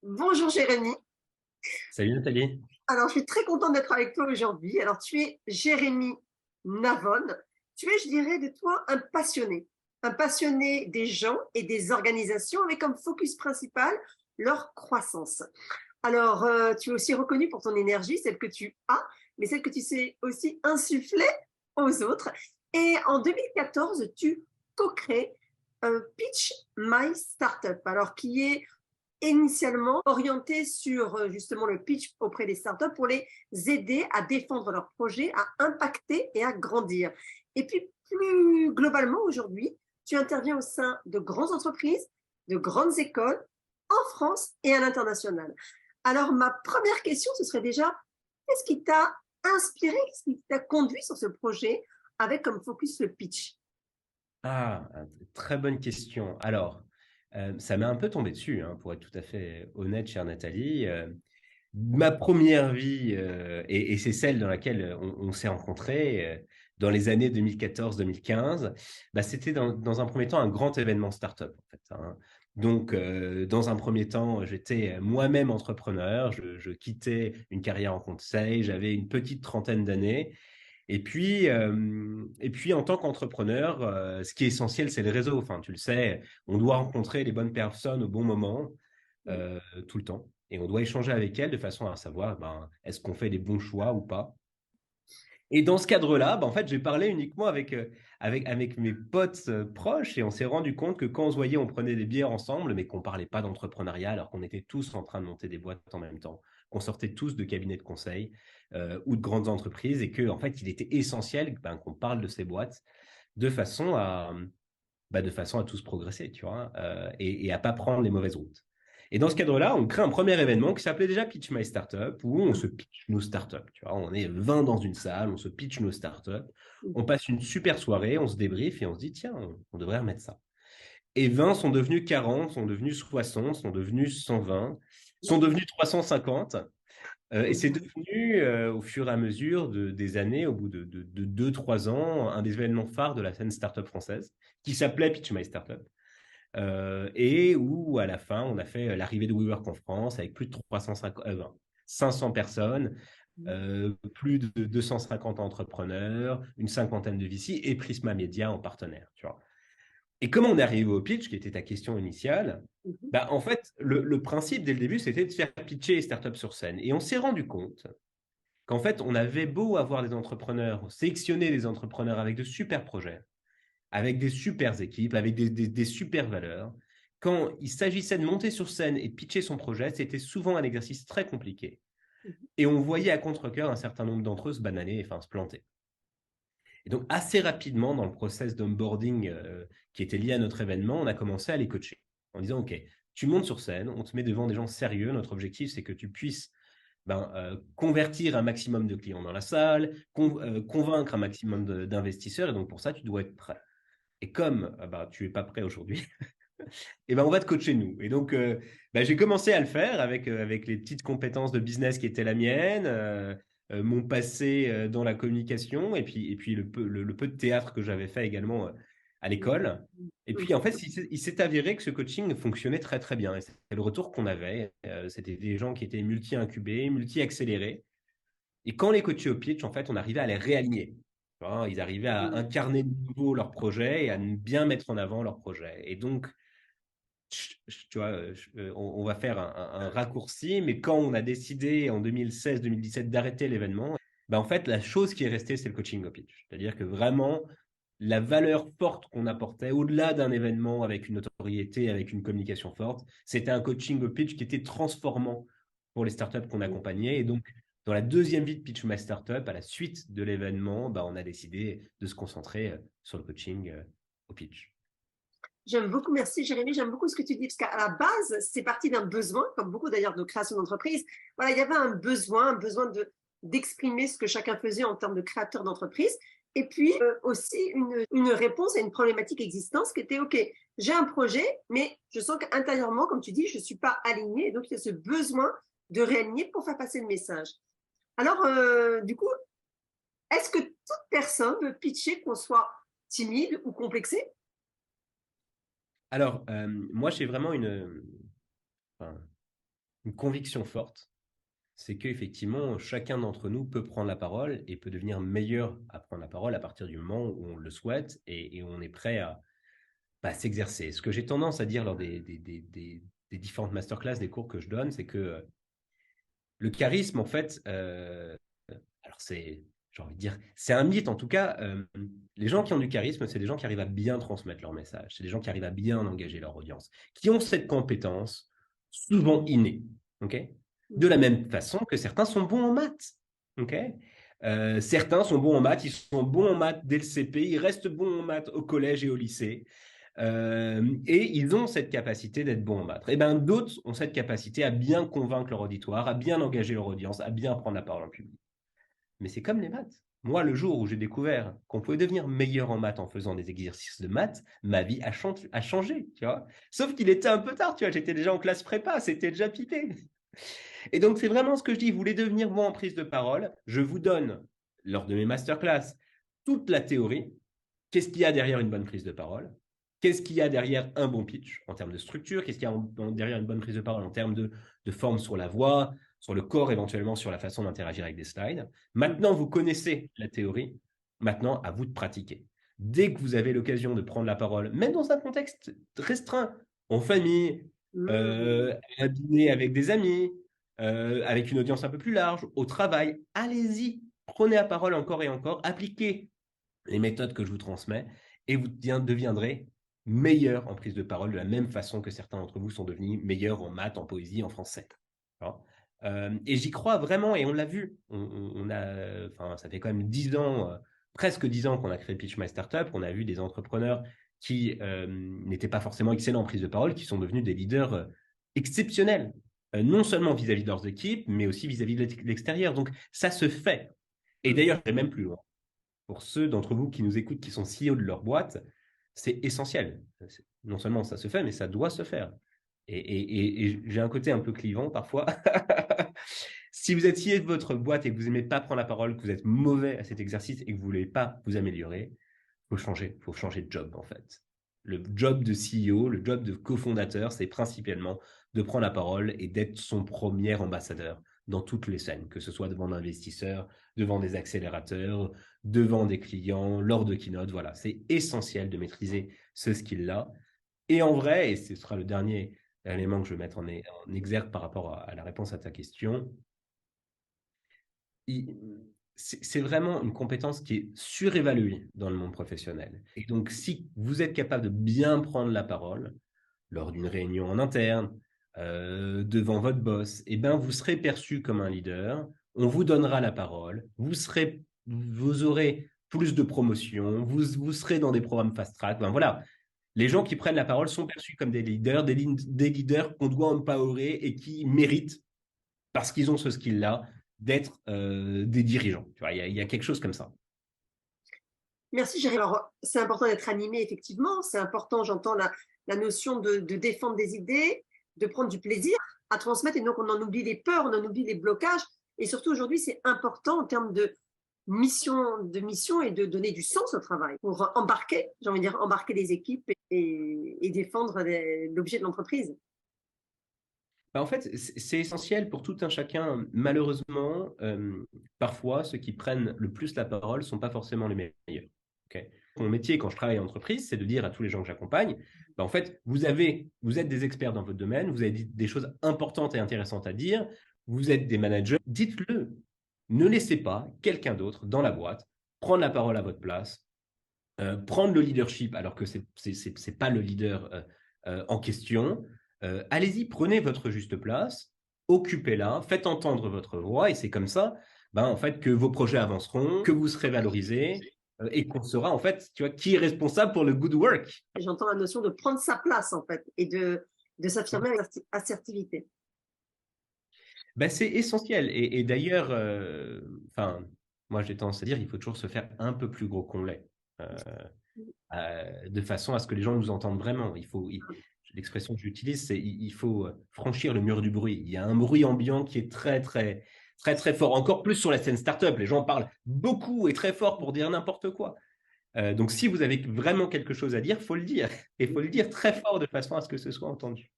Bonjour Jérémy. Salut Nathalie. Alors, je suis très contente d'être avec toi aujourd'hui. Alors, tu es Jérémy Navon. Tu es, je dirais, de toi, un passionné des gens et des organisations avec comme focus principal leur croissance. Alors, tu es aussi reconnu pour ton énergie, celle que tu as, mais celle que tu sais aussi insuffler aux autres. Et en 2014, tu co-crées Pitch My Startup, alors qui est initialement orienté sur justement le pitch auprès des startups pour les aider à défendre leurs projets, à impacter et à grandir. Et puis plus globalement aujourd'hui, tu interviens au sein de grandes entreprises, de grandes écoles en France et à l'international. Alors ma première question, ce serait déjà, qu'est-ce qui t'a inspiré, qu'est-ce qui t'a conduit sur ce projet avec comme focus le pitch? Très bonne question. Alors, ça m'est un peu tombé dessus, hein, pour être tout à fait honnête, chère Nathalie. Ma première vie, et c'est celle dans laquelle on s'est rencontrés, dans les années 2014-2015, bah, c'était dans un premier temps un grand événement startup, en fait, hein. Donc, dans un premier temps, j'étais moi-même entrepreneur, je quittais une carrière en conseil, j'avais une petite trentaine d'années. Et puis, en tant qu'entrepreneur, ce qui est essentiel, c'est le réseau. Enfin, tu le sais, on doit rencontrer les bonnes personnes au bon moment, tout le temps. Et on doit échanger avec elles de façon à savoir, ben, est-ce qu'on fait les bons choix ou pas. Et dans ce cadre-là, ben, en fait, j'ai parlé uniquement avec mes potes proches et on s'est rendu compte que quand on se voyait, on prenait des bières ensemble, mais qu'on parlait pas d'entrepreneuriat alors qu'on était tous en train de monter des boîtes en même temps, qu'on sortait tous de cabinets de conseil ou de grandes entreprises et que, en fait, il était essentiel ben, qu'on parle de ces boîtes de façon à tous progresser, tu vois, et à pas prendre les mauvaises routes. Et dans ce cadre-là, on crée un premier événement qui s'appelait déjà Pitch My Startup, où on se pitch nos startups. Tu vois, on est 20 dans une salle, on se pitch nos startups, on passe une super soirée, on se débriefe et on se dit, tiens, on devrait remettre ça. Et 20 sont devenus 40, sont devenus 60, sont devenus 120, sont devenus 350. Et c'est devenu, au fur et à mesure des années, au bout de 2, 3 ans, un des événements phares de la scène startup française, qui s'appelait Pitch My Startup. Et où, à la fin, on a fait l'arrivée de WeWork en France avec plus de 500 personnes, plus de 250 entrepreneurs, une cinquantaine de VC et Prisma Media en partenaire. Tu vois. Et comment on est arrivé au pitch, qui était ta question initiale? Bah, en fait, le principe dès le début, c'était de faire pitcher les startups sur scène. Et on s'est rendu compte qu'en fait, on avait beau avoir des entrepreneurs, sélectionner des entrepreneurs avec de super projets, avec des super équipes, avec des super valeurs. Quand il s'agissait de monter sur scène et de pitcher son projet, c'était souvent un exercice très compliqué. Et on voyait à contre-cœur un certain nombre d'entre eux se bananer, enfin se planter. Et donc, assez rapidement, dans le process d'onboarding qui était lié à notre événement, on a commencé à les coacher en disant, OK, tu montes sur scène, on te met devant des gens sérieux. Notre objectif, c'est que tu puisses convertir un maximum de clients dans la salle, convaincre un maximum d'investisseurs. Et donc, pour ça, tu dois être prêt. Et comme tu es pas prêt aujourd'hui, et ben, on va te coacher nous. Et donc, j'ai commencé à le faire avec les petites compétences de business qui étaient la mienne, mon passé dans la communication, et puis le peu de théâtre que j'avais fait également à l'école. Et puis, en fait, il s'est avéré que ce coaching fonctionnait très, très bien. Et c'était le retour qu'on avait. C'était des gens qui étaient multi-incubés, multi-accélérés. Et quand on les coachait au pitch, en fait, on arrivait à les réaligner. Tu vois, ils arrivaient à incarner de nouveau leur projet et à bien mettre en avant leur projet. Et donc, tu vois, on va faire un raccourci, mais quand on a décidé en 2016-2017 d'arrêter l'événement, en fait, la chose qui est restée, c'est le coaching au pitch. C'est-à-dire que vraiment, la valeur forte qu'on apportait, au-delà d'un événement avec une notoriété, avec une communication forte, c'était un coaching au pitch qui était transformant pour les startups qu'on accompagnait. Et donc, dans la deuxième vie de Pitch My Startup, à la suite de l'événement, on a décidé de se concentrer sur le coaching au pitch. J'aime beaucoup, merci Jérémy, j'aime beaucoup ce que tu dis, parce qu'à la base, c'est parti d'un besoin, comme beaucoup d'ailleurs de création d'entreprise. Voilà, il y avait un besoin d'exprimer ce que chacun faisait en termes de créateur d'entreprise, et puis aussi une réponse à une problématique existante qui était, OK, j'ai un projet, mais je sens qu'intérieurement, comme tu dis, je ne suis pas alignée, et donc il y a ce besoin de réaligner pour faire passer le message. Alors, du coup, est-ce que toute personne peut pitcher, qu'on soit timide ou complexé? Alors, moi, j'ai vraiment enfin, une conviction forte, c'est qu'effectivement, chacun d'entre nous peut prendre la parole et peut devenir meilleur à prendre la parole à partir du moment où on le souhaite et on est prêt à s'exercer. Ce que j'ai tendance à dire lors des différentes masterclass, des cours que je donne, c'est que le charisme, en fait, alors j'ai envie de dire, c'est un mythe en tout cas. Les gens qui ont du charisme, c'est des gens qui arrivent à bien transmettre leur message, c'est des gens qui arrivent à bien engager leur audience, qui ont cette compétence souvent innée. Ok, de la même façon que certains sont bons en maths. Ok, certains sont bons en maths, ils sont bons en maths dès le CP, ils restent bons en maths au collège et au lycée. Et ils ont cette capacité d'être bons en maths. Et bien d'autres ont cette capacité à bien convaincre leur auditoire, à bien engager leur audience, à bien prendre la parole en public. Mais c'est comme les maths. Moi, le jour où j'ai découvert qu'on pouvait devenir meilleur en maths en faisant des exercices de maths, ma vie a changé, tu vois. Sauf qu'il était un peu tard, tu vois. J'étais déjà en classe prépa, c'était déjà pipé. Et donc, c'est vraiment ce que je dis. Vous voulez devenir bon en prise de parole, je vous donne, lors de mes masterclass, toute la théorie. Qu'est-ce qu'il y a derrière une bonne prise de parole? Qu'est-ce qu'il y a derrière un bon pitch en termes de structure? Qu'est-ce qu'il y a derrière une bonne prise de parole en termes de forme sur la voix, sur le corps, éventuellement sur la façon d'interagir avec des slides? Maintenant, vous connaissez la théorie. Maintenant, à vous de pratiquer. Dès que vous avez l'occasion de prendre la parole, même dans un contexte restreint, en famille, à un dîner avec des amis, avec une audience un peu plus large, au travail, allez-y, prenez la parole encore et encore, appliquez les méthodes que je vous transmets et vous deviendrez meilleur en prise de parole de la même façon que certains d'entre vous sont devenus meilleurs en maths, en poésie, en français. Et j'y crois vraiment et on l'a vu. Ça fait quand même 10 ans, presque 10 ans qu'on a créé Pitch My Startup. On a vu des entrepreneurs qui n'étaient pas forcément excellents en prise de parole, qui sont devenus des leaders exceptionnels, non seulement vis-à-vis de leurs équipes, mais aussi vis-à-vis de l'extérieur. Donc ça se fait. Et d'ailleurs, je vais même plus loin. Pour ceux d'entre vous qui nous écoutent, qui sont CEO de leur boîte, c'est essentiel. Non seulement ça se fait, mais ça doit se faire. Et j'ai un côté un peu clivant parfois. Si vous êtes CEO de votre boîte et que vous n'aimez pas prendre la parole, que vous êtes mauvais à cet exercice et que vous ne voulez pas vous améliorer, il faut changer de job en fait. Le job de CEO, le job de cofondateur, c'est principalement de prendre la parole et d'être son premier ambassadeur dans toutes les scènes, que ce soit devant l'investisseur, devant des accélérateurs, devant des clients, lors de keynote. Voilà, c'est essentiel de maîtriser ce skill-là. Et en vrai, et ce sera le dernier élément que je vais mettre en exergue par rapport à la réponse à ta question, c'est vraiment une compétence qui est surévaluée dans le monde professionnel. Et donc, si vous êtes capable de bien prendre la parole lors d'une réunion en interne, devant votre boss, eh ben, vous serez perçu comme un leader, on vous donnera la parole, vous aurez plus de promotion, vous serez dans des programmes fast track. Ben, voilà. Les gens qui prennent la parole sont perçus comme des leaders, des leaders qu'on doit empowerer et qui méritent, parce qu'ils ont ce skill-là, d'être des dirigeants. Tu vois, il y a quelque chose comme ça. Merci, Jérémy. Alors, c'est important d'être animé, effectivement. C'est important, j'entends la notion de défendre des idées, de prendre du plaisir à transmettre. Et donc, on en oublie les peurs, on en oublie les blocages. Et surtout, aujourd'hui, c'est important en termes de mission et de donner du sens au travail pour embarquer, j'ai envie de dire, embarquer les équipes et défendre l'objet de l'entreprise. En fait, c'est essentiel pour tout un chacun. Malheureusement, parfois, ceux qui prennent le plus la parole ne sont pas forcément les meilleurs. Okay. Mon métier, quand je travaille en entreprise, c'est de dire à tous les gens que j'accompagne, en fait, vous êtes des experts dans votre domaine, vous avez des choses importantes et intéressantes à dire, vous êtes des managers, dites-le. Ne laissez pas quelqu'un d'autre dans la boîte prendre la parole à votre place, prendre le leadership alors que c'est pas le leader en question. Allez-y, prenez votre juste place, occupez-la, faites entendre votre voix et c'est comme ça, en fait, que vos projets avanceront, que vous serez valorisés et qu'on saura en fait, tu vois, qui est responsable pour le good work. J'entends la notion de prendre sa place en fait et de s'affirmer avec assertivité. C'est essentiel et d'ailleurs, moi j'ai tendance à dire, il faut toujours se faire un peu plus gros qu'on l'est. De façon à ce que les gens nous entendent vraiment. L'expression que j'utilise, c'est il faut franchir le mur du bruit. Il y a un bruit ambiant qui est très, très, très, très fort. Encore plus sur la scène startup. Les gens parlent beaucoup et très fort pour dire n'importe quoi. Donc, si vous avez vraiment quelque chose à dire, il faut le dire. Et il faut le dire très fort de façon à ce que ce soit entendu.